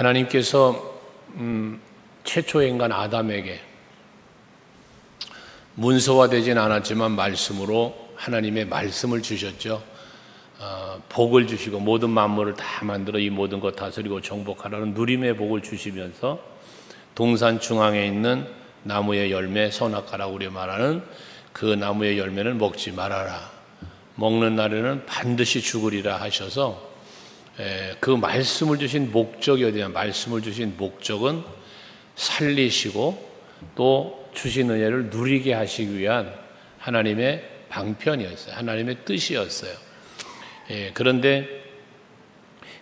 하나님께서 최초의 인간 아담에게 문서화되진 않았지만 말씀으로 하나님의 말씀을 주셨죠. 복을 주시고 모든 만물을 다 만들어 이 모든 것 다스리고 정복하라는 누림의 복을 주시면서 동산 중앙에 있는 나무의 열매 선악과라고 우리 말하는 그 나무의 열매는 먹지 말아라. 먹는 날에는 반드시 죽으리라 하셔서 그 말씀을 주신 목적이 어디냐? 말씀을 주신 목적은 살리시고 또 주신 은혜를 누리게 하시기 위한 하나님의 방편이었어요. 하나님의 뜻이었어요. 그런데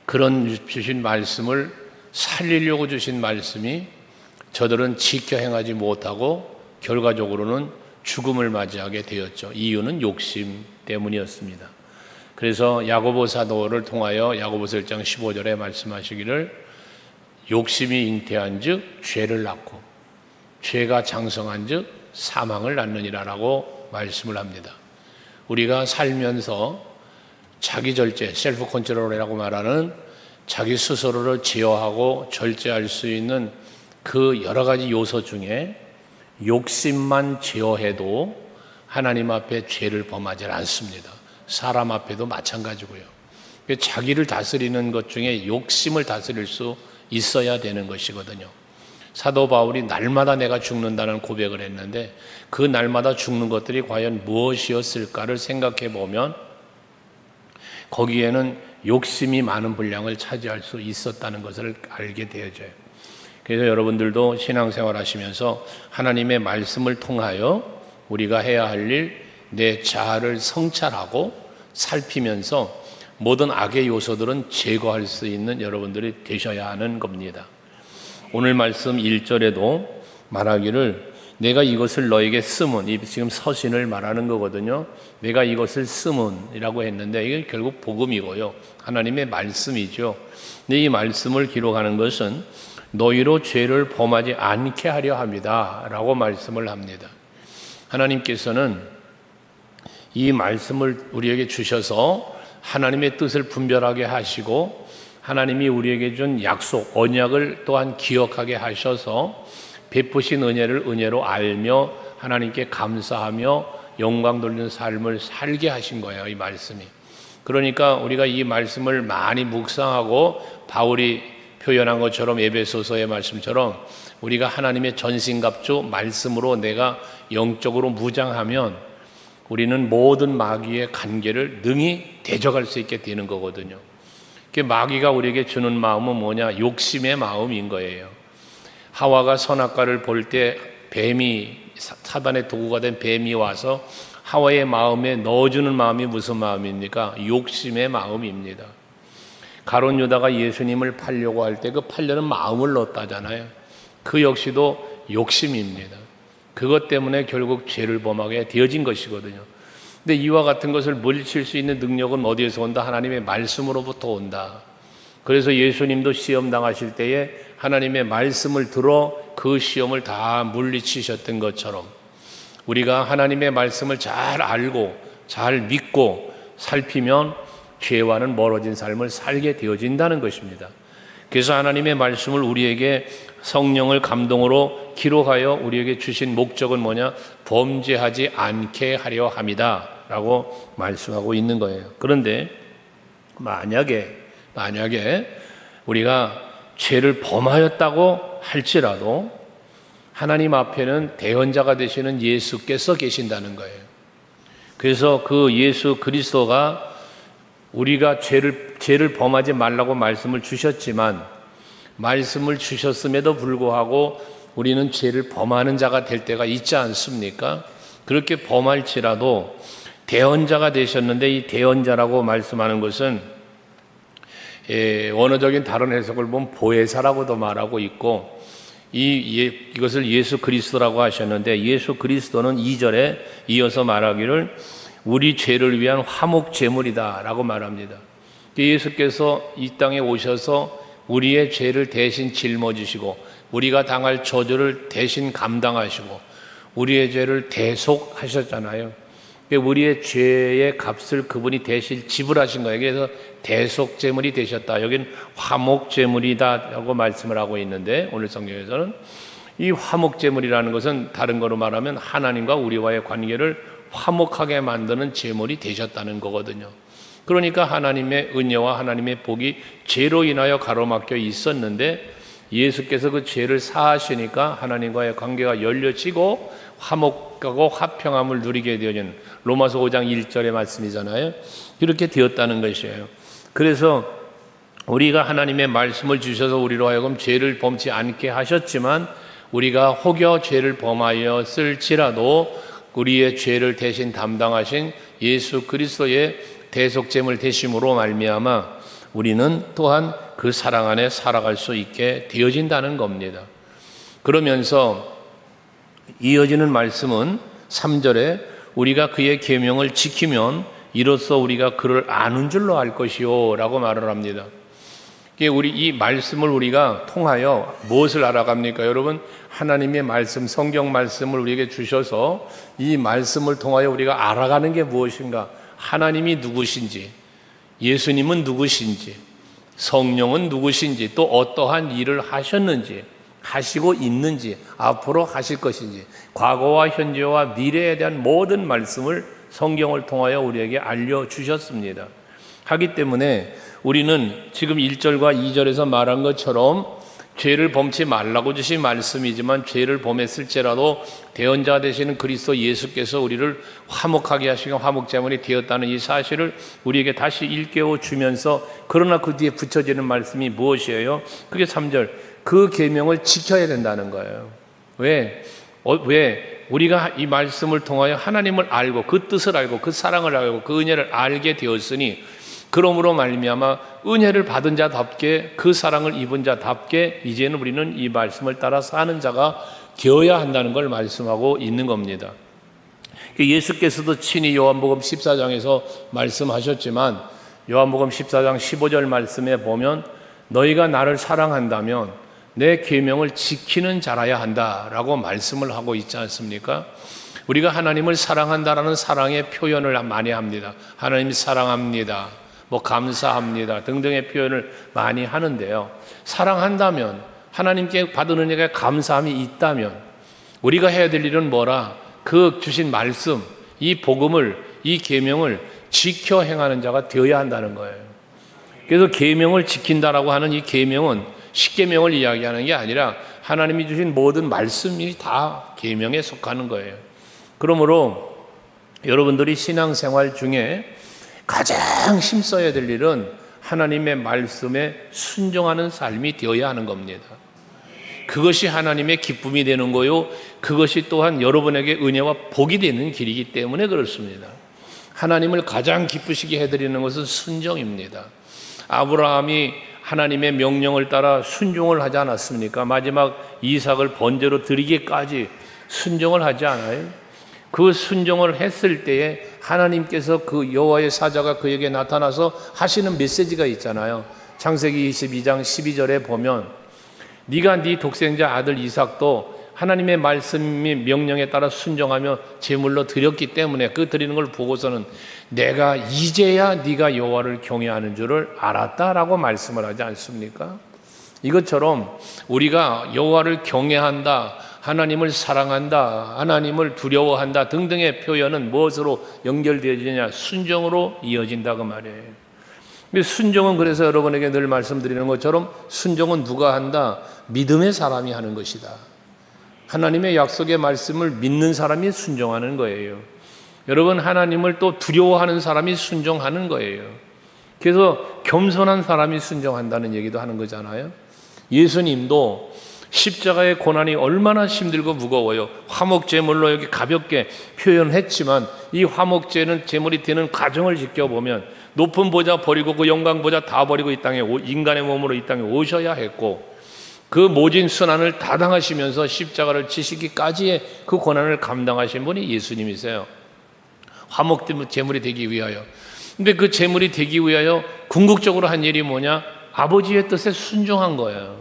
그런 주신 말씀을 살리려고 주신 말씀이 저들은 지켜 행하지 못하고 결과적으로는 죽음을 맞이하게 되었죠. 이유는 욕심 때문이었습니다. 그래서 야고보 사도를 통하여 야고보서 1장 15절에 말씀하시기를 욕심이 잉태한 즉 죄를 낳고 죄가 장성한 즉 사망을 낳느니라라고 말씀을 합니다. 우리가 살면서 자기 절제, 셀프 컨트롤이라고 말하는 자기 스스로를 제어하고 절제할 수 있는 그 여러 가지 요소 중에 욕심만 제어해도 하나님 앞에 죄를 범하지 않습니다. 사람 앞에도 마찬가지고요. 자기를 다스리는 것 중에 욕심을 다스릴 수 있어야 되는 것이거든요. 사도 바울이 날마다 내가 죽는다는 고백을 했는데 그 날마다 죽는 것들이 과연 무엇이었을까를 생각해 보면 거기에는 욕심이 많은 분량을 차지할 수 있었다는 것을 알게 되어져요. 그래서 여러분들도 신앙생활 하시면서 하나님의 말씀을 통하여 우리가 해야 할 일, 내 자아를 성찰하고 살피면서 모든 악의 요소들은 제거할 수 있는 여러분들이 되셔야 하는 겁니다. 오늘 말씀 1절에도 말하기를 내가 이것을 너에게 쓰면, 지금 서신을 말하는 거거든요. 내가 이것을 쓰면이라고 했는데 이게 결국 복음이고요. 하나님의 말씀이죠. 근데 이 말씀을 기록하는 것은 너희로 죄를 범하지 않게 하려 합니다 라고 말씀을 합니다. 하나님께서는 이 말씀을 우리에게 주셔서 하나님의 뜻을 분별하게 하시고 하나님이 우리에게 준 약속, 언약을 또한 기억하게 하셔서 베푸신 은혜를 은혜로 알며 하나님께 감사하며 영광 돌리는 삶을 살게 하신 거예요, 이 말씀이. 그러니까 우리가 이 말씀을 많이 묵상하고 바울이 표현한 것처럼 에베소서의 말씀처럼 우리가 하나님의 전신갑주 말씀으로 내가 영적으로 무장하면 우리는 모든 마귀의 관계를 능히 대적할 수 있게 되는 거거든요. 마귀가 우리에게 주는 마음은 뭐냐? 욕심의 마음인 거예요. 하와가 선악과를 볼 때 뱀이, 사단의 도구가 된 뱀이 와서 하와의 마음에 넣어주는 마음이 무슨 마음입니까? 욕심의 마음입니다. 가룟 유다가 예수님을 팔려고 할 때 그 팔려는 마음을 넣었다잖아요. 그 역시도 욕심입니다. 그것 때문에 결국 죄를 범하게 되어진 것이거든요. 근데 이와 같은 것을 물리칠 수 있는 능력은 어디에서 온다? 하나님의 말씀으로부터 온다. 그래서 예수님도 시험 당하실 때에 하나님의 말씀을 들어 그 시험을 다 물리치셨던 것처럼 우리가 하나님의 말씀을 잘 알고 잘 믿고 살피면 죄와는 멀어진 삶을 살게 되어진다는 것입니다. 그래서 하나님의 말씀을 우리에게 성령을 감동으로 기록하여 우리에게 주신 목적은 뭐냐? 범죄하지 않게 하려 함이다 라고 말씀하고 있는 거예요. 그런데 만약에 우리가 죄를 범하였다고 할지라도 하나님 앞에는 대언자가 되시는 예수께서 계신다는 거예요. 그래서 그 예수 그리스도가 우리가 죄를 범하지 말라고 말씀을 주셨지만 말씀을 주셨음에도 불구하고 우리는 죄를 범하는 자가 될 때가 있지 않습니까? 그렇게 범할지라도 대언자가 되셨는데 이 대언자라고 말씀하는 것은 원어적인 다른 해석을 보면 보혜사라고도 말하고 있고 이것을 예수 그리스도라고 하셨는데 예수 그리스도는 2절에 이어서 말하기를 우리 죄를 위한 화목 제물이다 라고 말합니다. 예수께서 이 땅에 오셔서 우리의 죄를 대신 짊어지시고 우리가 당할 저주를 대신 감당하시고 우리의 죄를 대속하셨잖아요. 우리의 죄의 값을 그분이 대신 지불하신 거예요. 그래서 대속제물이 되셨다. 여기는 화목제물이다라고 말씀을 하고 있는데, 오늘 성경에서는 이 화목제물이라는 것은 다른 거로 말하면 하나님과 우리와의 관계를 화목하게 만드는 제물이 되셨다는 거거든요. 그러니까 하나님의 은혜와 하나님의 복이 죄로 인하여 가로막혀 있었는데, 예수께서 그 죄를 사하시니까 하나님과의 관계가 열려지고 화목하고 화평함을 누리게 되어지는, 로마서 5장 1절의 말씀이잖아요. 이렇게 되었다는 것이에요. 그래서 우리가 하나님의 말씀을 주셔서 우리로 하여금 죄를 범치 않게 하셨지만, 우리가 혹여 죄를 범하였을지라도 우리의 죄를 대신 담당하신 예수 그리스도의 대속제물 되심으로 말미암아 우리는 또한 그 사랑 안에 살아갈 수 있게 되어진다는 겁니다. 그러면서 이어지는 말씀은 3절에 우리가 그의 계명을 지키면 이로써 우리가 그를 아는 줄로 알 것이요 라고 말을 합니다. 우리 이 말씀을 우리가 통하여 무엇을 알아갑니까? 여러분, 하나님의 말씀, 성경 말씀을 우리에게 주셔서 이 말씀을 통하여 우리가 알아가는 게 무엇인가? 하나님이 누구신지, 예수님은 누구신지, 성령은 누구신지, 또 어떠한 일을 하셨는지, 하시고 있는지, 앞으로 하실 것인지, 과거와 현재와 미래에 대한 모든 말씀을 성경을 통하여 우리에게 알려주셨습니다. 하기 때문에 우리는 지금 1절과 2절에서 말한 것처럼 죄를 범치 말라고 주신 말씀이지만, 죄를 범했을지라도 대언자 되시는 그리스도 예수께서 우리를 화목하게 하시고 화목제물이 되었다는 이 사실을 우리에게 다시 일깨워 주면서, 그러나 그 뒤에 붙여지는 말씀이 무엇이에요? 그게 3절, 그 계명을 지켜야 된다는 거예요. 왜? 우리가 이 말씀을 통하여 하나님을 알고 그 뜻을 알고 그 사랑을 알고 그 은혜를 알게 되었으니, 그러므로 말미암아 은혜를 받은 자답게, 그 사랑을 입은 자답게 이제는 우리는 이 말씀을 따라 사는 자가 되어야 한다는 걸 말씀하고 있는 겁니다. 예수께서도 친히 요한복음 14장에서 말씀하셨지만, 요한복음 14장 15절 말씀에 보면 너희가 나를 사랑한다면 내 계명을 지키는 자라야 한다라고 말씀을 하고 있지 않습니까? 우리가 하나님을 사랑한다라는 사랑의 표현을 많이 합니다. 하나님 사랑합니다, 감사합니다 등등의 표현을 많이 하는데요, 사랑한다면, 하나님께 받은 은혜가 감사함이 있다면 우리가 해야 될 일은 뭐라? 그 주신 말씀, 이 복음을, 이 계명을 지켜 행하는 자가 되어야 한다는 거예요. 그래서 계명을 지킨다라고 하는 이 계명은 십계명을 이야기하는 게 아니라 하나님이 주신 모든 말씀이 다 계명에 속하는 거예요. 그러므로 여러분들이 신앙생활 중에 가장 힘써야 될 일은 하나님의 말씀에 순종하는 삶이 되어야 하는 겁니다. 그것이 하나님의 기쁨이 되는 거요, 그것이 또한 여러분에게 은혜와 복이 되는 길이기 때문에 그렇습니다. 하나님을 가장 기쁘시게 해드리는 것은 순종입니다. 아브라함이 하나님의 명령을 따라 순종을 하지 않았습니까? 마지막 이삭을 번제로 드리기까지 순종을 하지 않아요? 그 순종을 했을 때에 하나님께서 그 여호와의 사자가 그에게 나타나서 하시는 메시지가 있잖아요. 창세기 22장 12절에 보면 네가 네 독생자 아들 이삭도 하나님의 말씀이 명령에 따라 순종하며 제물로 드렸기 때문에 그 드리는 걸 보고서는 내가 이제야 네가 여호와를 경외하는 줄을 알았다라고 말씀을 하지 않습니까? 이것처럼 우리가 여호와를 경외한다, 하나님을 사랑한다, 하나님을 두려워한다 등등의 표현은 무엇으로 연결되어지느냐? 순종으로 이어진다 그 말이에요. 순종은, 그래서 여러분에게 늘 말씀드리는 것처럼 순종은 누가 한다? 믿음의 사람이 하는 것이다. 하나님의 약속의 말씀을 믿는 사람이 순종하는 거예요. 여러분, 하나님을 또 두려워하는 사람이 순종하는 거예요. 그래서 겸손한 사람이 순종한다는 얘기도 하는 거잖아요. 예수님도 십자가의 고난이 얼마나 힘들고 무거워요. 화목제물로 여기 가볍게 표현했지만 이 화목제는 제물이 되는 과정을 지켜보면 높은 보좌 버리고 그 영광 보좌 다 버리고 이 땅에 인간의 몸으로 이 땅에 오셔야 했고, 그 모진 순환을 다 당하시면서 십자가를 지시기까지의 그 고난을 감당하신 분이 예수님이세요. 화목제물이 되기 위하여. 근데 그 제물이 되기 위하여 궁극적으로 한 일이 뭐냐? 아버지의 뜻에 순종한 거예요.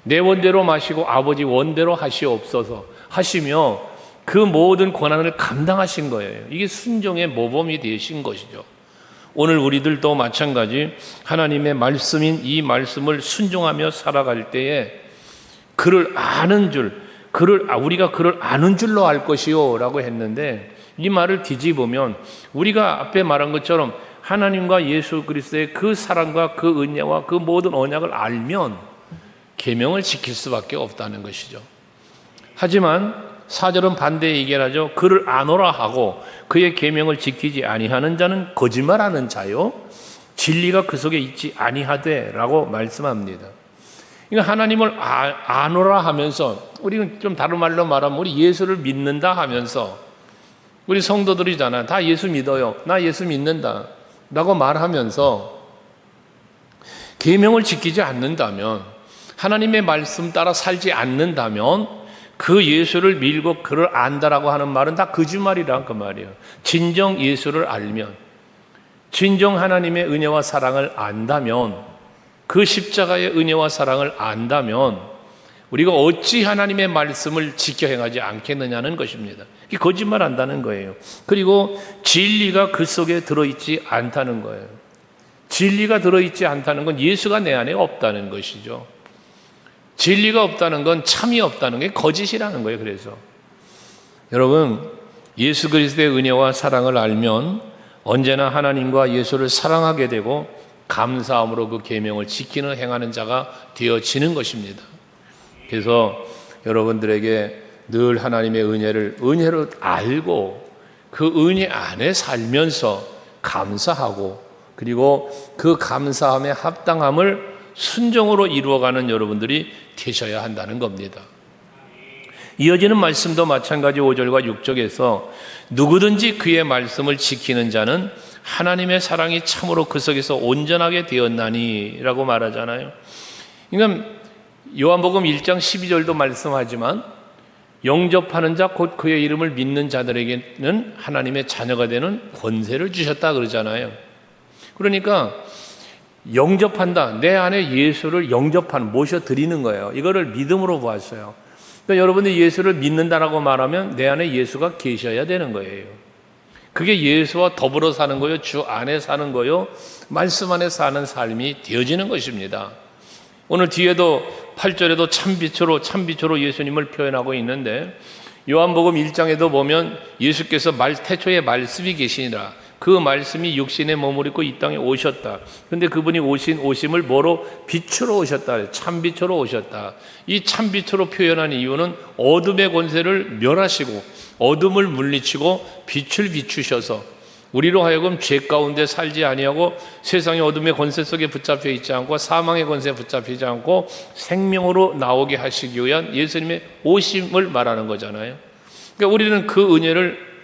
내 원대로 마시고 아버지 원대로 하시옵소서 하시며, 그 모든 고난을 감당하신 거예요. 이게 순종의 모범이 되신 것이죠. 오늘 우리들도 마찬가지 하나님의 말씀인 이 말씀을 순종하며 살아갈 때에 그를 아는 줄, 우리가 그를 아는 줄로 알 것이요 라고 했는데, 이 말을 뒤집으면 우리가 앞에 말한 것처럼 하나님과 예수 그리스도의 그 사랑과 그 은혜와 그 모든 언약을 알면 계명을 지킬 수밖에 없다는 것이죠. 하지만 4절은 반대 얘기를 하죠. 그를 아노라 하고 그의 계명을 지키지 아니하는 자는 거짓말하는 자요, 진리가 그 속에 있지 아니하되 라고 말씀합니다. 그러니까 하나님을 아노라 하면서, 우리는 좀 다른 말로 말하면 우리 예수를 믿는다 하면서, 우리 성도들이잖아, 다 예수 믿어요, 나 예수 믿는다 라고 말하면서 계명을 지키지 않는다면, 하나님의 말씀 따라 살지 않는다면 그 예수를 밀고 그를 안다라고 하는 말은 다 거짓말이란 그 말이에요. 진정 예수를 알면, 진정 하나님의 은혜와 사랑을 안다면, 그 십자가의 은혜와 사랑을 안다면 우리가 어찌 하나님의 말씀을 지켜 행하지 않겠느냐는 것입니다. 이게 거짓말 한다는 거예요. 그리고 진리가 그 속에 들어있지 않다는 거예요. 진리가 들어있지 않다는 건 예수가 내 안에 없다는 것이죠. 진리가 없다는 건 참이 없다는 게 거짓이라는 거예요. 그래서 여러분, 예수 그리스도의 은혜와 사랑을 알면 언제나 하나님과 예수를 사랑하게 되고 감사함으로 그 계명을 지키는 행하는 자가 되어지는 것입니다. 그래서 여러분들에게 늘 하나님의 은혜를 알고 그 은혜 안에 살면서 감사하고, 그리고 그 감사함의 합당함을 순종으로 이루어가는 여러분들이 되셔야 한다는 겁니다. 이어지는 말씀도 마찬가지 5절과 6절에서 누구든지 그의 말씀을 지키는 자는 하나님의 사랑이 참으로 그 속에서 온전하게 되었나니 라고 말하잖아요. 그러니까 요한복음 1장 12절도 말씀하지만 영접하는 자 곧 그의 이름을 믿는 자들에게는 하나님의 자녀가 되는 권세를 주셨다 그러잖아요. 그러니까 영접한다, 내 안에 예수를 모셔드리는 거예요. 이거를 믿음으로 보았어요. 그러니까 여러분이 예수를 믿는다라고 말하면 내 안에 예수가 계셔야 되는 거예요. 그게 예수와 더불어 사는 거요, 주 안에 사는 거요, 말씀 안에 사는 삶이 되어지는 것입니다. 오늘 뒤에도 8절에도 참빛으로 예수님을 표현하고 있는데, 요한복음 1장에도 보면 예수께서 태초에 말씀이 계시니라, 그 말씀이 육신의 몸을 입고 이 땅에 오셨다. 그런데 그분이 오심을 뭐로? 빛으로 오셨다. 참빛으로 오셨다. 이 참빛으로 표현한 이유는 어둠의 권세를 멸하시고 어둠을 물리치고 빛을 비추셔서 우리로 하여금 죄 가운데 살지 아니하고 세상의 어둠의 권세 속에 붙잡혀 있지 않고 사망의 권세에 붙잡히지 않고 생명으로 나오게 하시기 위한 예수님의 오심을 말하는 거잖아요. 그러니까 우리는 그 은혜를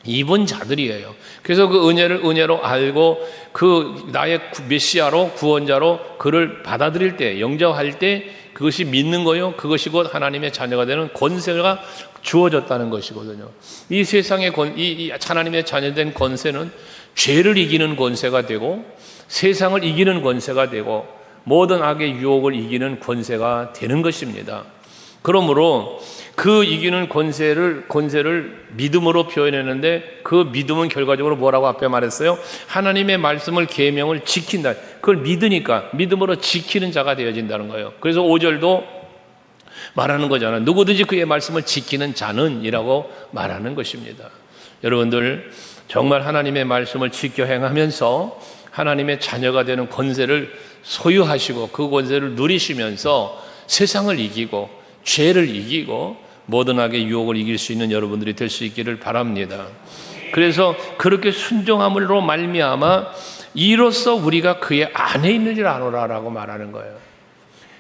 입은 자들이에요. 그래서 그 은혜를 은혜로 알고 그 나의 메시아로, 구원자로 그를 받아들일 때, 영접할 때 그것이 믿는 거요, 그것이 곧 하나님의 자녀가 되는 권세가 주어졌다는 것이거든요. 이 세상의 이 하나님의 자녀된 권세는 죄를 이기는 권세가 되고 세상을 이기는 권세가 되고 모든 악의 유혹을 이기는 권세가 되는 것입니다. 그러므로 그 이기는 권세를 믿음으로 표현했는데, 그 믿음은 결과적으로 뭐라고 앞에 말했어요? 하나님의 말씀을, 계명을 지킨다. 그걸 믿으니까 믿음으로 지키는 자가 되어진다는 거예요. 그래서 5절도 말하는 거잖아요. 누구든지 그의 말씀을 지키는 자는 이라고 말하는 것입니다. 여러분들 정말 하나님의 말씀을 지켜 행하면서 하나님의 자녀가 되는 권세를 소유하시고 그 권세를 누리시면서 세상을 이기고 죄를 이기고 모든 악의 유혹을 이길 수 있는 여러분들이 될 수 있기를 바랍니다. 그래서 그렇게 순종함으로 말미암아 이로써 우리가 그의 안에 있는 줄 아노라라고 말하는 거예요.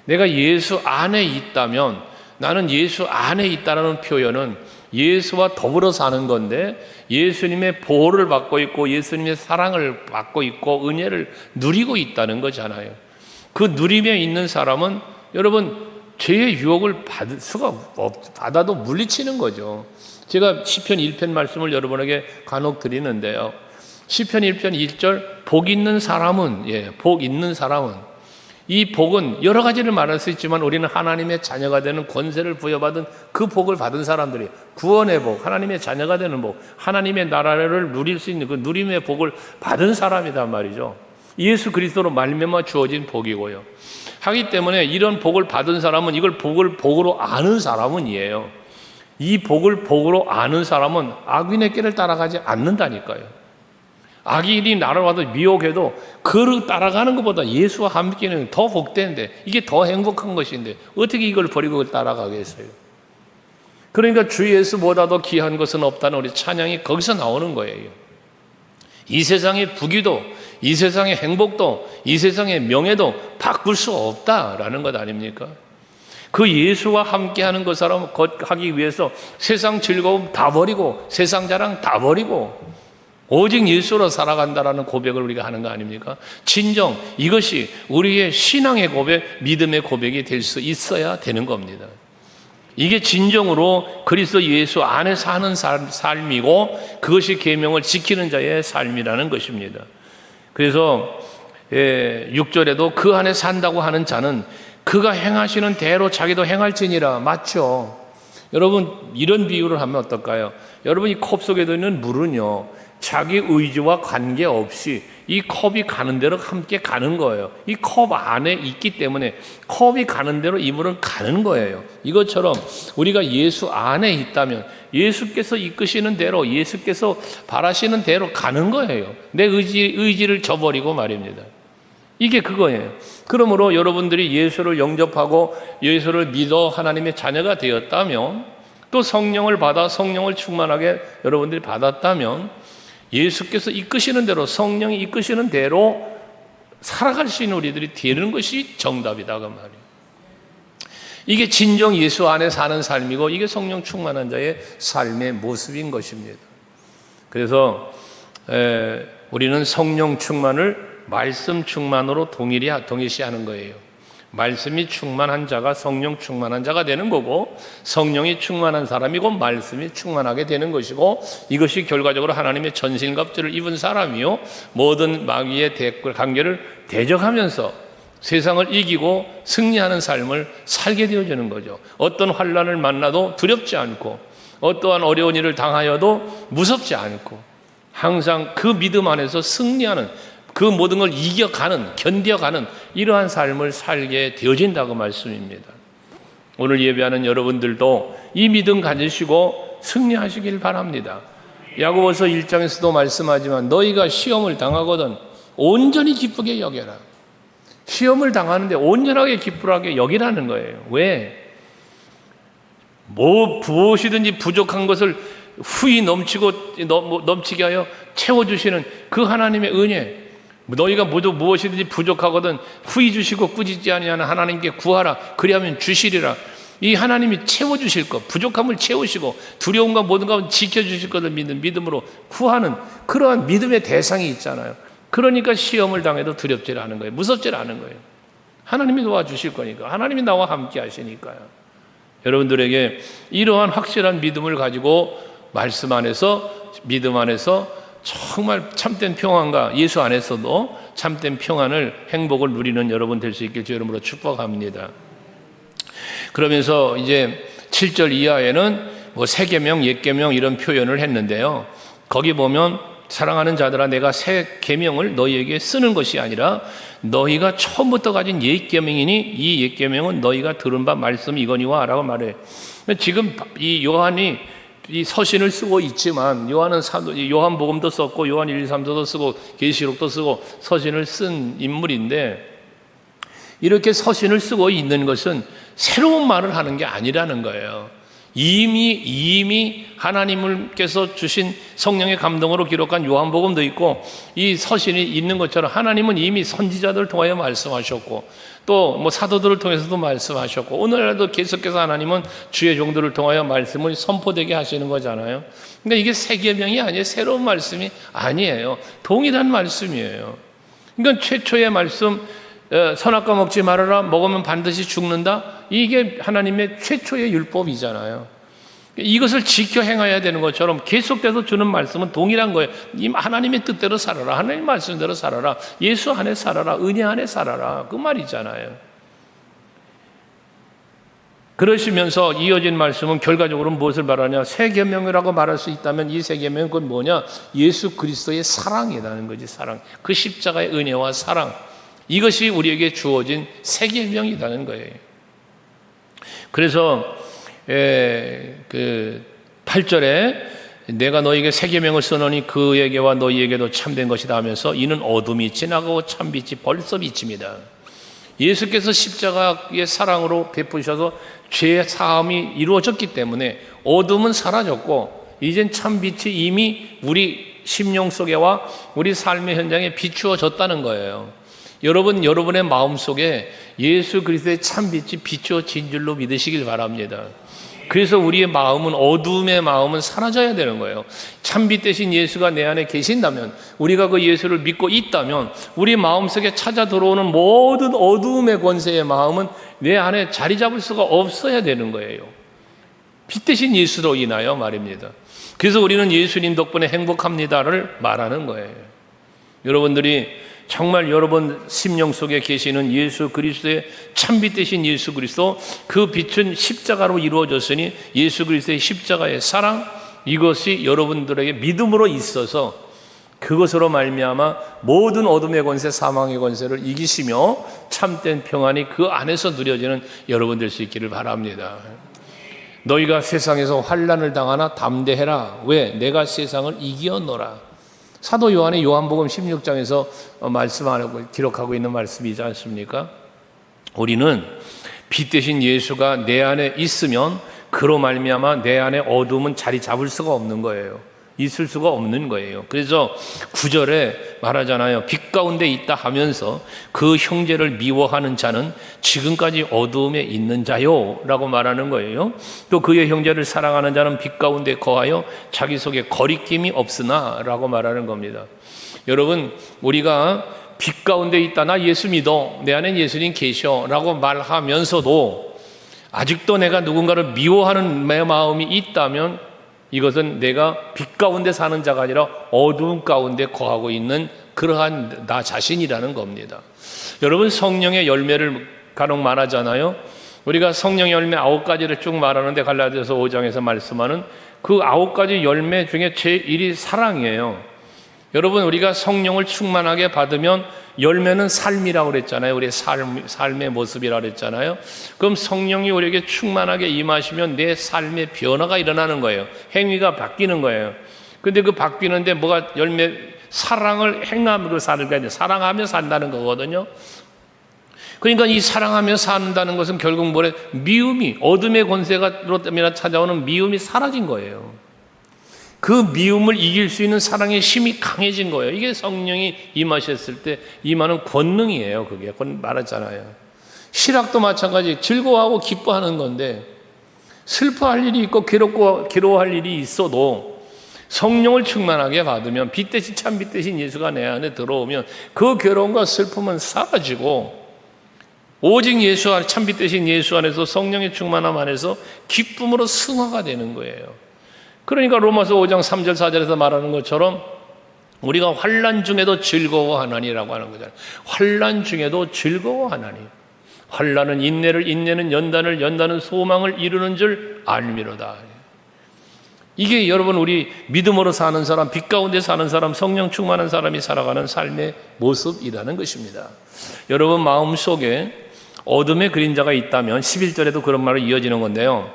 내가 예수 안에 있다면, 나는 예수 안에 있다라는 표현은 예수와 더불어 사는 건데 예수님의 보호를 받고 있고 예수님의 사랑을 받고 있고 은혜를 누리고 있다는 거잖아요. 그 누림에 있는 사람은 여러분 죄의 유혹을 받아도 물리치는 거죠. 제가 시편 1편 말씀을 여러분에게 간혹 드리는데요. 시편 1편 1절 복 있는 사람은 이 복은 여러 가지를 말할 수 있지만 우리는 하나님의 자녀가 되는 권세를 부여받은 그 복을 받은 사람들이 구원의 복, 하나님의 자녀가 되는 복, 하나님의 나라를 누릴 수 있는 그 누림의 복을 받은 사람이란 말이죠. 예수 그리스도로 말미암아 주어진 복이고요. 하기 때문에 이런 복을 받은 사람은 이걸 복으로 아는 사람은이에요. 이 복을 복으로 아는 사람은 악인의 길을 따라가지 않는다니까요. 악인이 나를 와도 미혹해도 그를 따라가는 것보다 예수와 함께는 더 복된데, 이게 더 행복한 것인데 어떻게 이걸 버리고 그걸 따라가겠어요? 그러니까 주 예수보다도 귀한 것은 없다는 우리 찬양이 거기서 나오는 거예요. 이 세상의 부귀도, 이 세상의 행복도, 이 세상의 명예도 바꿀 수 없다라는 것 아닙니까? 그 예수와 함께하는 것처럼 하기 위해서 세상 즐거움 다 버리고 세상 자랑 다 버리고 오직 예수로 살아간다라는 고백을 우리가 하는 거 아닙니까? 진정 이것이 우리의 신앙의 고백, 믿음의 고백이 될 수 있어야 되는 겁니다. 이게 진정으로 그리스도 예수 안에 사는 삶이고 그것이 계명을 지키는 자의 삶이라는 것입니다. 그래서 6절에도 그 안에 산다고 하는 자는 그가 행하시는 대로 자기도 행할지니라. 맞죠? 여러분, 이런 비유를 하면 어떨까요? 여러분, 이 컵 속에 있는 물은요, 자기 의지와 관계없이 이 컵이 가는 대로 함께 가는 거예요. 이 컵 안에 있기 때문에 컵이 가는 대로 이 물은 가는 거예요. 이것처럼 우리가 예수 안에 있다면 예수께서 이끄시는 대로, 예수께서 바라시는 대로 가는 거예요. 내 의지를 저버리고 말입니다. 이게 그거예요. 그러므로 여러분들이 예수를 영접하고 예수를 믿어 하나님의 자녀가 되었다면, 또 성령을 받아 성령을 충만하게 여러분들이 받았다면 예수께서 이끄시는 대로, 성령이 이끄시는 대로 살아갈 수 있는 우리들이 되는 것이 정답이다 그 말이에요. 이게 진정 예수 안에 사는 삶이고 이게 성령 충만한 자의 삶의 모습인 것입니다. 그래서 우리는 성령 충만을 말씀 충만으로 동일시하는 거예요. 말씀이 충만한 자가 성령 충만한 자가 되는 거고, 성령이 충만한 사람이 곧 말씀이 충만하게 되는 것이고, 이것이 결과적으로 하나님의 전신갑주를 입은 사람이요 모든 마귀의 관계를 대적하면서 세상을 이기고 승리하는 삶을 살게 되어지는 거죠. 어떤 환난을 만나도 두렵지 않고 어떠한 어려운 일을 당하여도 무섭지 않고 항상 그 믿음 안에서 승리하는, 그 모든 걸 이겨가는, 견뎌가는 이러한 삶을 살게 되어진다고 말씀입니다. 오늘 예배하는 여러분들도 이 믿음 가지시고 승리하시길 바랍니다. 야고보서 1장에서도 말씀하지만 너희가 시험을 당하거든 온전히 기쁘게 여겨라. 시험을 당하는데 온전하게 기쁘게 여기라는 거예요. 왜? 무엇이든지 부족한 것을 후히 넘치게 하여 채워주시는 그 하나님의 은혜, 너희가 모두 무엇이든지 부족하거든 후히 주시고 꾸짖지 아니하는 하나님께 구하라. 그리하면 주시리라. 이 하나님이 채워주실 것, 부족함을 채우시고 두려움과 모든 것을 지켜주실 것을 믿는 믿음으로 구하는 그러한 믿음의 대상이 있잖아요. 그러니까 시험을 당해도 두렵지 않은 거예요. 무섭지 않은 거예요. 하나님이 도와주실 거니까, 하나님이 나와 함께 하시니까요. 여러분들에게 이러한 확실한 믿음을 가지고 말씀 안에서, 믿음 안에서 정말 참된 평안과 예수 안에서도 참된 평안을, 행복을 누리는 여러분 될 수 있길 주 이름으로 축복합니다. 그러면서 이제 7절 이하에는 새 계명, 옛 계명 이런 표현을 했는데요. 거기 보면 사랑하는 자들아 내가 새 계명을 너희에게 쓰는 것이 아니라 너희가 처음부터 가진 옛 계명이니 이 옛 계명은 너희가 들은 바 말씀 이거니와 라고 말해요. 지금 이 요한이 이 서신을 쓰고 있지만 요한은 요한복음도 썼고 요한 1, 2, 3서도 쓰고 계시록도 쓰고 서신을 쓴 인물인데, 이렇게 서신을 쓰고 있는 것은 새로운 말을 하는 게 아니라는 거예요. 이미 하나님께서 주신 성령의 감동으로 기록한 요한복음도 있고 이 서신이 있는 것처럼 하나님은 이미 선지자들을 통하여 말씀하셨고 또 사도들을 통해서도 말씀하셨고 오늘날도 계속해서 하나님은 주의 종들을 통하여 말씀을 선포되게 하시는 거잖아요. 그러니까 이게 새 계명이 아니에요. 새로운 말씀이 아니에요. 동일한 말씀이에요. 그러니까 최초의 말씀, 선악과 먹지 말아라, 먹으면 반드시 죽는다, 이게 하나님의 최초의 율법이잖아요. 이것을 지켜 행해야 되는 것처럼 계속돼서 주는 말씀은 동일한 거예요. 하나님의 뜻대로 살아라. 하나님 말씀대로 살아라. 예수 안에 살아라. 은혜 안에 살아라. 그 말이잖아요. 그러시면서 이어진 말씀은 결과적으로 무엇을 말하냐? 새 계명이라고 말할 수 있다면 이 새 계명은 그건 뭐냐? 예수 그리스도의 사랑이라는 거지. 사랑. 그 십자가의 은혜와 사랑. 이것이 우리에게 주어진 새 계명이라는 거예요. 그래서 그 8절에 내가 너에게 새 계명을 써노니 그에게와 너희에게도 참된 것이다 하면서 이는 어둠이 지나가고 참빛이 벌써 비칩니다. 예수께서 십자가의 사랑으로 베푸셔서 죄 사함이 이루어졌기 때문에 어둠은 사라졌고 이젠 참빛이 이미 우리 심령 속에와 우리 삶의 현장에 비추어졌다는 거예요. 여러분, 여러분의 마음속에 예수 그리스도의 참빛이 비추어진 줄로 믿으시길 바랍니다. 그래서 우리의 마음은, 어두움의 마음은 사라져야 되는 거예요. 참빛 대신 예수가 내 안에 계신다면, 우리가 그 예수를 믿고 있다면 우리 마음속에 찾아 들어오는 모든 어두움의 권세의 마음은 내 안에 자리 잡을 수가 없어야 되는 거예요. 빛 대신 예수로 인하여 말입니다. 그래서 우리는 예수님 덕분에 행복합니다를 말하는 거예요. 여러분들이 정말 여러분 심령 속에 계시는 예수 그리스도의 참빛 되신 예수 그리스도, 그 빛은 십자가로 이루어졌으니 예수 그리스도의 십자가의 사랑, 이것이 여러분들에게 믿음으로 있어서 그것으로 말미암아 모든 어둠의 권세, 사망의 권세를 이기시며 참된 평안이 그 안에서 누려지는 여러분 될 수 있기를 바랍니다. 너희가 세상에서 환난을 당하나 담대해라. 왜? 내가 세상을 이기었노라. 사도 요한의 요한복음 16장에서 말씀하고 기록하고 있는 말씀이지 않습니까? 우리는 빛 대신 예수가 내 안에 있으면 그로 말미암아 내 안에 어둠은 자리 잡을 수가 없는 거예요. 있을 수가 없는 거예요. 그래서 9절에 말하잖아요. 빛 가운데 있다 하면서 그 형제를 미워하는 자는 지금까지 어두움에 있는 자요 라고 말하는 거예요. 또 그의 형제를 사랑하는 자는 빛 가운데 거하여 자기 속에 거리낌이 없으나 라고 말하는 겁니다. 여러분, 우리가 빛 가운데 있다, 나 예수 믿어, 내 안에 예수님 계셔 라고 말하면서도 아직도 내가 누군가를 미워하는 내 마음이 있다면 이것은 내가 빛 가운데 사는 자가 아니라 어두운 가운데 거하고 있는 그러한 나 자신이라는 겁니다. 여러분, 성령의 열매를 간혹 말하잖아요. 우리가 성령의 열매 9가지를 쭉 말하는데 갈라디아서 5장에서 말씀하는 그 9가지 열매 중에 제1이 사랑이에요. 여러분, 우리가 성령을 충만하게 받으면 열매는 삶이라고 그랬잖아요. 우리의 삶의 모습이라고 그랬잖아요. 그럼 성령이 우리에게 충만하게 임하시면 내 삶의 변화가 일어나는 거예요. 행위가 바뀌는 거예요. 근데 그 바뀌는데 뭐가 사랑을 행함으로 사는 게 아니라 사랑하며 산다는 거거든요. 그러니까 이 사랑하며 산다는 것은 결국 뭐래? 미움이, 어둠의 권세가 때문에 찾아오는 미움이 사라진 거예요. 그 미움을 이길 수 있는 사랑의 힘이 강해진 거예요. 이게 성령이 임하셨을 때 임하는 권능이에요. 그게 말했잖아요. 실학도 마찬가지, 즐거워하고 기뻐하는 건데 슬퍼할 일이 있고 괴로워할 일이 있어도 성령을 충만하게 받으면, 빛 대신 참빛 대신 예수가 내 안에 들어오면 그 괴로움과 슬픔은 사라지고 오직 예수 안에, 참빛 대신 예수 안에서 성령의 충만함 안에서 기쁨으로 승화가 되는 거예요. 그러니까 로마서 5장 3절 4절에서 말하는 것처럼 우리가 환난 중에도 즐거워하나니라고 하는 거잖아요. 환난 중에도 즐거워하나니. 환난은 인내를, 인내는 연단을, 연단은 소망을 이루는 줄 알미로다. 이게 여러분, 우리 믿음으로 사는 사람, 빛 가운데 사는 사람, 성령 충만한 사람이 살아가는 삶의 모습이라는 것입니다. 여러분 마음속에 어둠의 그림자가 있다면 11절에도 그런 말로 이어지는 건데요.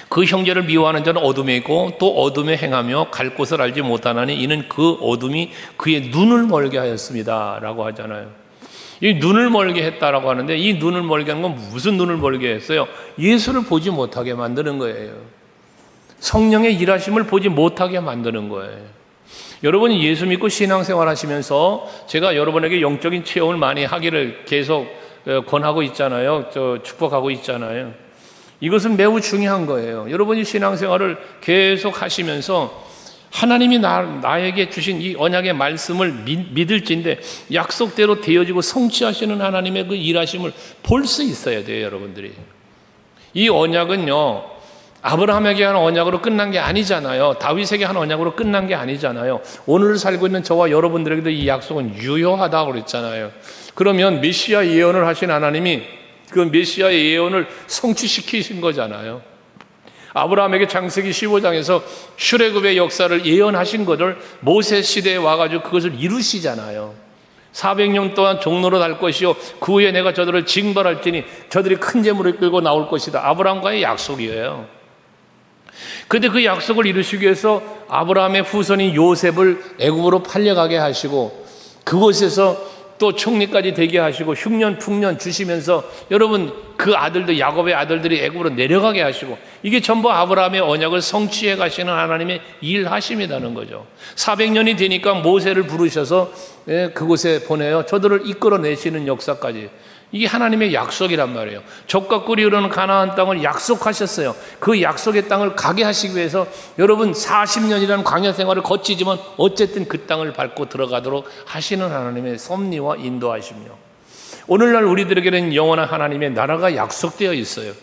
그 형제를 미워하는 자는 어둠에 있고 또 어둠에 행하며 갈 곳을 알지 못하나니 이는 그 어둠이 그의 눈을 멀게 하였습니다 라고 하잖아요. 이 눈을 멀게 했다라고 하는데, 이 눈을 멀게 하는 건 무슨 눈을 멀게 했어요? 예수를 보지 못하게 만드는 거예요. 성령의 일하심을 보지 못하게 만드는 거예요. 여러분이 예수 믿고 신앙생활 하시면서 제가 여러분에게 영적인 체험을 많이 하기를 계속 권하고 있잖아요. 축복하고 있잖아요. 이것은 매우 중요한 거예요. 여러분이 신앙생활을 계속 하시면서 하나님이 나에게 주신 이 언약의 말씀을 믿을진데 약속대로 되어지고 성취하시는 하나님의 그 일하심을 볼 수 있어야 돼요, 여러분들이. 이 언약은요, 아브라함에게 한 언약으로 끝난 게 아니잖아요. 다윗에게 한 언약으로 끝난 게 아니잖아요. 오늘 살고 있는 저와 여러분들에게도 이 약속은 유효하다고 그랬잖아요. 그러면 메시아 예언을 하신 하나님이 그 메시아의 예언을 성취시키신 거잖아요. 아브라함에게 창세기 15장에서 출애굽의 역사를 예언하신 것을 모세 시대에 와가지고 그것을 이루시잖아요. 400년 동안 종로로 갈 것이요 그 후에 내가 저들을 징벌할지니 저들이 큰 재물을 끌고 나올 것이다. 아브라함과의 약속이에요. 그런데 그 약속을 이루시기 위해서 아브라함의 후손인 요셉을 애굽으로 팔려가게 하시고 그곳에서 또 총리까지 되게 하시고 흉년 풍년 주시면서 여러분 그 아들들 야곱의 아들들이 애굽으로 내려가게 하시고 이게 전부 아브라함의 언약을 성취해 가시는 하나님의 일하심이라는 거죠. 400년이 되니까 모세를 부르셔서 그곳에 보내요. 저들을 이끌어내시는 역사까지. 이게 하나님의 약속이란 말이에요. 젖과 꿀이 흐르는 가나안 땅을 약속하셨어요. 그 약속의 땅을 가게 하시기 위해서 여러분 40년이라는 광야 생활을 거치지만 어쨌든 그 땅을 밟고 들어가도록 하시는 하나님의 섭리와 인도하시며 오늘날 우리들에게는 영원한 하나님의 나라가 약속되어 있어요.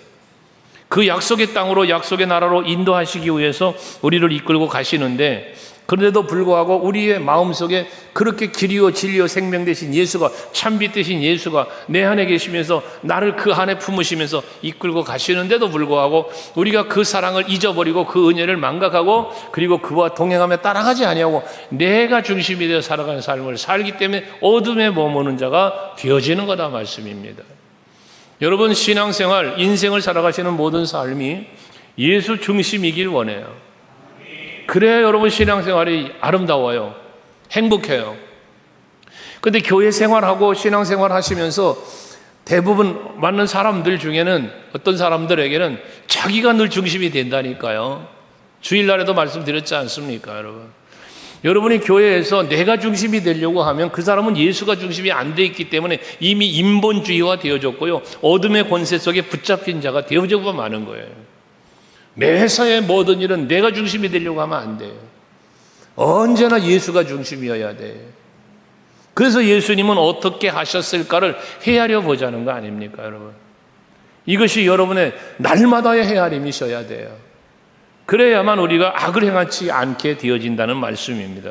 그 약속의 땅으로 약속의 나라로 인도하시기 위해서 우리를 이끌고 가시는데 그런데도 불구하고 우리의 마음속에 그렇게 길이요 진리요 생명 되신 예수가 참빛 되신 예수가 내 안에 계시면서 나를 그 안에 품으시면서 이끌고 가시는데도 불구하고 우리가 그 사랑을 잊어버리고 그 은혜를 망각하고 그리고 그와 동행하며 따라가지 아니하고 내가 중심이 되어 살아가는 삶을 살기 때문에 어둠에 머무는 자가 되어지는 거다 말씀입니다. 여러분 신앙생활 인생을 살아가시는 모든 삶이 예수 중심이길 원해요. 그래야 여러분 신앙생활이 아름다워요. 행복해요. 그런데 교회 생활하고 신앙생활 하시면서 대부분 맞는 사람들 중에는 어떤 사람들에게는 자기가 늘 중심이 된다니까요. 주일날에도 말씀드렸지 않습니까 여러분? 여러분이 교회에서 내가 중심이 되려고 하면 그 사람은 예수가 중심이 안 돼 있기 때문에 이미 인본주의화 되어졌고요. 어둠의 권세 속에 붙잡힌 자가 되어지고 마는 거예요. 매사의 모든 일은 내가 중심이 되려고 하면 안 돼요. 언제나 예수가 중심이어야 돼요. 그래서 예수님은 어떻게 하셨을까를 헤아려 보자는 거 아닙니까 여러분? 이것이 여러분의 날마다의 헤아림이셔야 돼요. 그래야만 우리가 악을 행하지 않게 되어진다는 말씀입니다.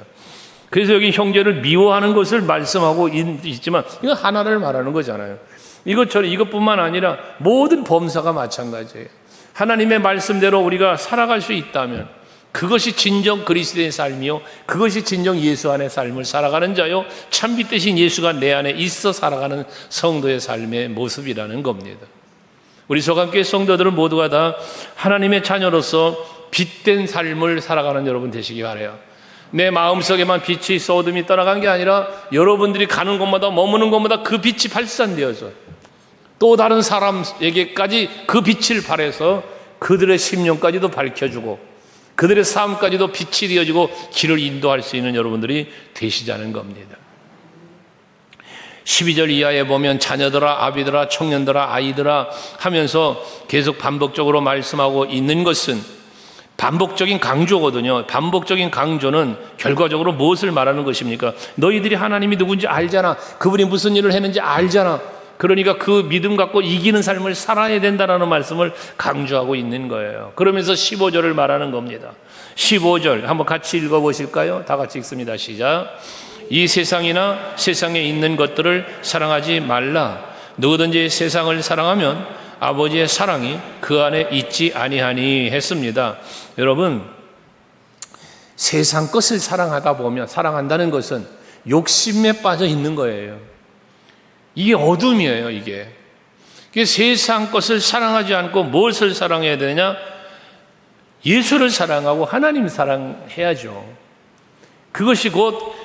그래서 여기 형제를 미워하는 것을 말씀하고 있지만 이거 하나를 말하는 거잖아요. 이것뿐만 아니라 모든 범사가 마찬가지예요. 하나님의 말씀대로 우리가 살아갈 수 있다면 그것이 진정 그리스도의 삶이요 그것이 진정 예수 안의 삶을 살아가는 자요 참빛 되신 예수가 내 안에 있어 살아가는 성도의 삶의 모습이라는 겁니다. 우리 서강교회 성도들은 모두가 다 하나님의 자녀로서 빛된 삶을 살아가는 여러분 되시기 바라요. 내 마음속에만 빛이 있어 어둠이 떠나간 게 아니라 여러분들이 가는 곳마다 머무는 곳마다 그 빛이 발산되어서 또 다른 사람에게까지 그 빛을 발해서 그들의 심령까지도 밝혀주고 그들의 삶까지도 빛이 되어지고 길을 인도할 수 있는 여러분들이 되시자는 겁니다. 12절 이하에 보면 자녀들아 아비들아 청년들아 아이들아 하면서 계속 반복적으로 말씀하고 있는 것은 반복적인 강조거든요. 반복적인 강조는 결과적으로 무엇을 말하는 것입니까? 너희들이 하나님이 누군지 알잖아. 그분이 무슨 일을 했는지 알잖아. 그러니까 그 믿음 갖고 이기는 삶을 살아야 된다는 말씀을 강조하고 있는 거예요. 그러면서 15절을 말하는 겁니다. 15절 한번 같이 읽어보실까요? 다 같이 읽습니다. 시작. 이 세상이나 세상에 있는 것들을 사랑하지 말라. 누구든지 세상을 사랑하면 아버지의 사랑이 그 안에 있지 아니하니 했습니다. 여러분 세상 것을 사랑하다 보면 사랑한다는 것은 욕심에 빠져 있는 거예요. 이게 어둠이에요. 이게 세상 것을 사랑하지 않고 무엇을 사랑해야 되느냐? 예수를 사랑하고 하나님 사랑해야죠. 그것이 곧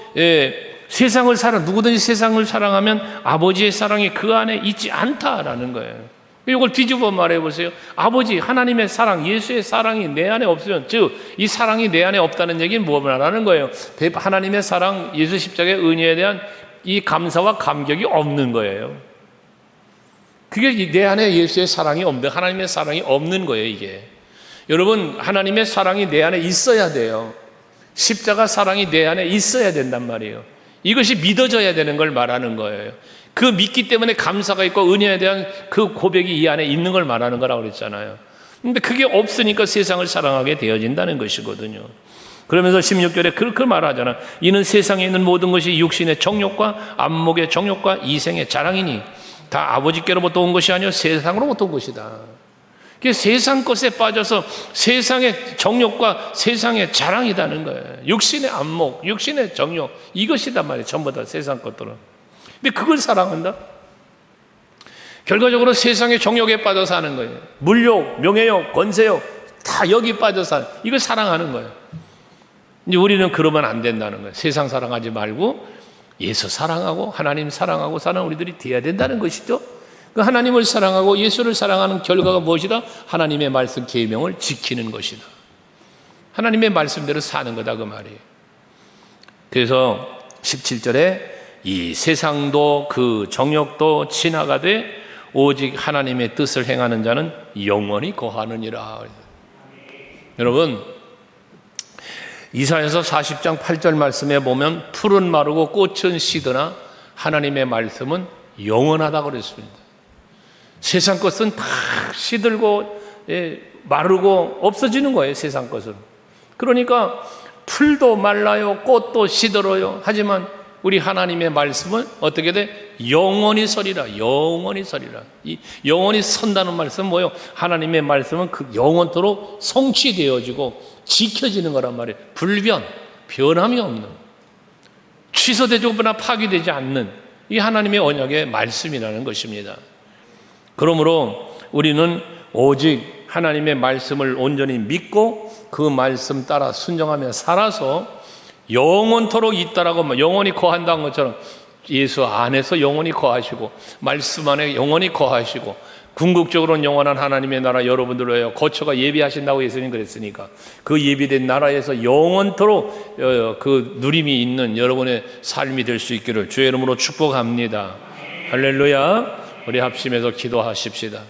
세상을 누구든지 세상을 사랑하면 아버지의 사랑이 그 안에 있지 않다라는 거예요. 이걸 뒤집어 말해보세요. 아버지 하나님의 사랑 예수의 사랑이 내 안에 없으면 즉 이 사랑이 내 안에 없다는 얘기는 뭐라는 거예요? 하나님의 사랑 예수 십자가의 은혜에 대한 이 감사와 감격이 없는 거예요. 그게 내 안에 예수의 사랑이 없는 하나님의 사랑이 없는 거예요. 이게 여러분 하나님의 사랑이 내 안에 있어야 돼요. 십자가 사랑이 내 안에 있어야 된단 말이에요. 이것이 믿어져야 되는 걸 말하는 거예요. 그 믿기 때문에 감사가 있고 은혜에 대한 그 고백이 이 안에 있는 걸 말하는 거라고 그랬잖아요. 근데 그게 없으니까 세상을 사랑하게 되어진다는 것이거든요. 그러면서 16절에 그렇게 말하잖아. 이는 세상에 있는 모든 것이 육신의 정욕과 안목의 정욕과 이생의 자랑이니 다 아버지께로부터 온 것이 아니요 세상으로부터 온 것이다. 세상 것에 빠져서 세상의 정욕과 세상의 자랑이라는 거예요. 육신의 안목, 육신의 정욕, 이것이단 말이에요. 전부 다 세상 것들은. 근데 그걸 사랑한다? 결과적으로 세상의 정욕에 빠져 사는 거예요. 물욕, 명예욕, 권세욕 다 여기 빠져 사는, 이걸 사랑하는 거예요. 이제 우리는 그러면 안 된다는 거예요. 세상 사랑하지 말고 예수 사랑하고 하나님 사랑하고 사는 우리들이 돼야 된다는 것이죠. 그 하나님을 사랑하고 예수를 사랑하는 결과가 무엇이다? 하나님의 말씀 계명을 지키는 것이다. 하나님의 말씀대로 사는 거다 그 말이에요. 그래서 17절에 이 세상도 그 정욕도 지나가되 오직 하나님의 뜻을 행하는 자는 영원히 거하느니라. 여러분, 이사야서 40장 8절 말씀에 보면 풀은 마르고 꽃은 시드나 하나님의 말씀은 영원하다고 그랬습니다. 세상 것은 다 시들고 마르고 없어지는 거예요. 세상 것은. 그러니까 풀도 말라요, 꽃도 시들어요. 하지만 우리 하나님의 말씀은 어떻게 돼? 영원히 서리라. 영원히 서리라. 이 영원히 선다는 말씀은 뭐예요? 하나님의 말씀은 그 영원토록 성취되어지고 지켜지는 거란 말이에요. 불변, 변함이 없는, 취소되거나 파기되지 않는 이 하나님의 언약의 말씀이라는 것입니다. 그러므로 우리는 오직 하나님의 말씀을 온전히 믿고 그 말씀 따라 순종하며 살아서 영원토록 있다라고, 영원히 거한다는 것처럼 예수 안에서 영원히 거하시고 말씀 안에 영원히 거하시고 궁극적으로는 영원한 하나님의 나라 여러분들을 위하여 거처가 예비하신다고 예수님 그랬으니까 그 예비된 나라에서 영원토록 그 누림이 있는 여러분의 삶이 될 수 있기를 주의 이름으로 축복합니다. 할렐루야. 우리 합심해서 기도하십시다.